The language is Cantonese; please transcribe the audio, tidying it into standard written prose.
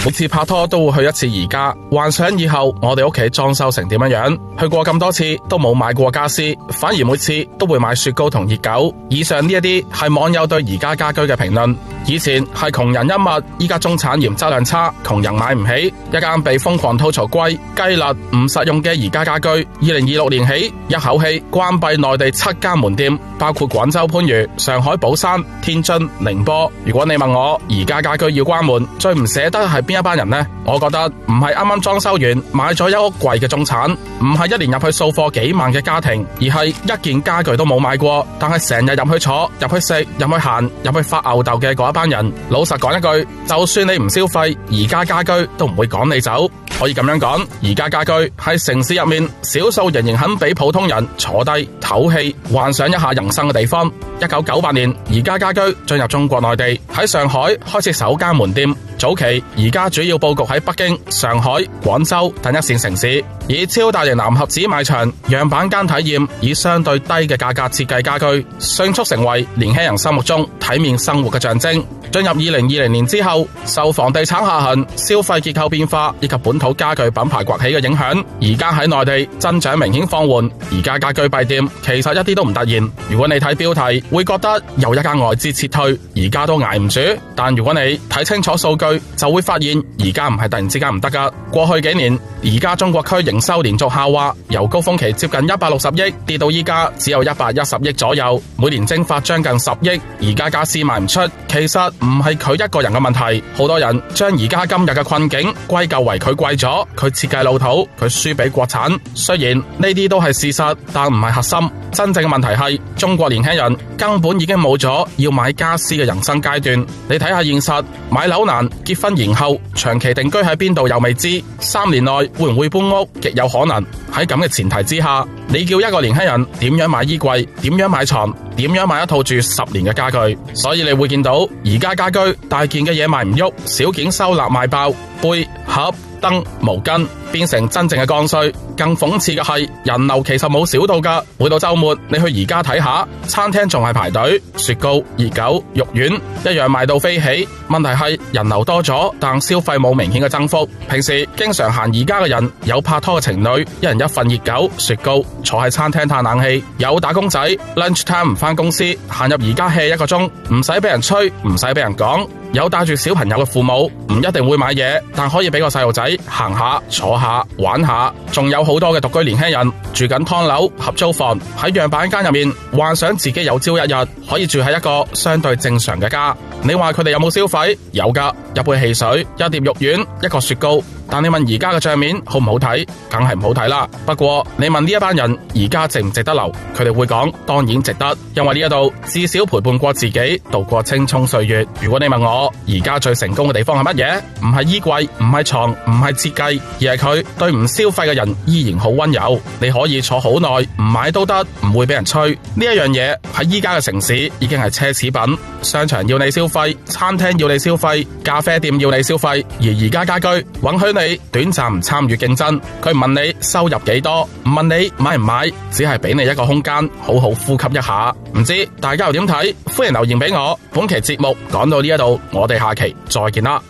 每次拍拖都會去一次宜家，幻想以後我哋屋企裝修成點樣。去過咁多次都冇買過家私，反而每次都會買雪糕同熱狗。以上呢一啲係網友對宜家家居嘅評論。以前係窮人一物，依家中產嫌質量差，窮人買唔起。一間被瘋狂吐槽貴、雞肋、唔實用嘅宜家家居，2026年起一口氣關閉內地7間門店，包括廣州番禺、上海寶山、天津、寧波。如果你問我宜家家居要關門，最唔捨得係邊一班人呢？我覺得唔係啱啱裝修完買咗一屋貴嘅中產，唔係一年入去掃貨幾萬嘅家庭，而係一件家具都冇買過，但係成日入去坐、入去食、入去行、入去發吽哣嘅嗰一班人。老實講一句，就算你唔消費，宜家家居都唔會趕你走。可以咁樣講，宜家家居係城市入面少數仍然肯俾普通人坐低唞氣、幻想一下人生嘅地方。1998年，宜家家居進入中國內地，喺上海開設首間門店。早期宜家主要佈局喺北京、上海、廣州等一線城市，以超大型藍盒子賣場、樣板間體驗，以相對低嘅價格設計家居，迅速成為年輕人心目中體面生活嘅象徵。進入2020年之後，受房地產下行、消費結構變化以及本土家具品牌崛起嘅影響，宜家喺內地增長明顯放緩。宜家家居閉店其實一啲都唔突然。如果你睇標題，會覺得又一間外資撤退，宜家都捱唔住。但如果你睇清楚數據，就會發現宜家唔係突然之間唔得㗎。過去幾年，宜家中國區營收連續下滑，由高峰期接近160億跌到依家只有110億左右，每年蒸發將近10億。宜家家私賣唔出，其實唔係佢一個人嘅問題，好多人將宜家今日嘅困境歸咎為佢貴咗，佢設計老土，佢輸俾國產。雖然呢啲都係事實，但唔係核心。真正嘅問題係中國年輕人根本已經冇咗要買家私嘅人生階段。你睇下現實，買樓難，結婚延後，長期定居喺邊度又未知，3年內會唔會搬屋極有可能。喺咁嘅前提之下，你叫一個年輕人點樣買衣櫃，點樣買床，點樣買一套住10年嘅家具？所以你會見到宜家家居大件嘅嘢賣唔喐，小件收納賣爆，杯、盒、燈、毛巾變成真正嘅剛需。更諷刺嘅係，人流其實冇少到㗎。每到週末，你去宜家睇下，餐廳仲係排隊，雪糕、熱狗、肉丸一樣賣到飛起。問題係人流多咗，但消費冇明顯嘅增幅。平時經常行宜家嘅人，有拍拖嘅情侶，一人一份熱狗、雪糕，坐喺餐廳嘆冷氣；有打工仔 lunch time 唔返公司，行入宜家 hea 1個鐘，唔使俾人催，唔使俾人講。有帶住小朋友嘅父母，唔一定會買嘢，但可以俾個細路仔行下、坐下、玩下。仲有好多嘅獨居年輕人住緊劏樓、合租房，喺樣板間入面幻想自己有朝一日可以住喺一個相對正常嘅家。你話佢哋有冇消費？有㗎，一杯汽水、一碟肉丸、一個雪糕。但你問宜家嘅賬面好唔好睇？梗係唔好睇啦。不過你問呢一班人宜家值唔值得留？佢哋會講當然值得，因為呢一度至少陪伴過自己度過青蔥歲月。如果你問我宜家最成功嘅地方係乜嘢？唔係衣櫃，唔係床，唔係設計，而係佢對唔消費嘅人依然好溫柔。你可以坐好耐，唔買都得，唔會俾人催。呢一樣嘢喺依家嘅城市已經係奢侈品。商場要你消費，餐廳要你消費，咖啡店要你消費，而宜家家居允許你短暫唔參與競爭。佢唔問你收入幾多，唔問你買唔買，只係俾你一個空間好好呼吸一下。唔知大家又點睇？歡迎留言俾我。本期節目講到呢一度，我哋下期再見啦。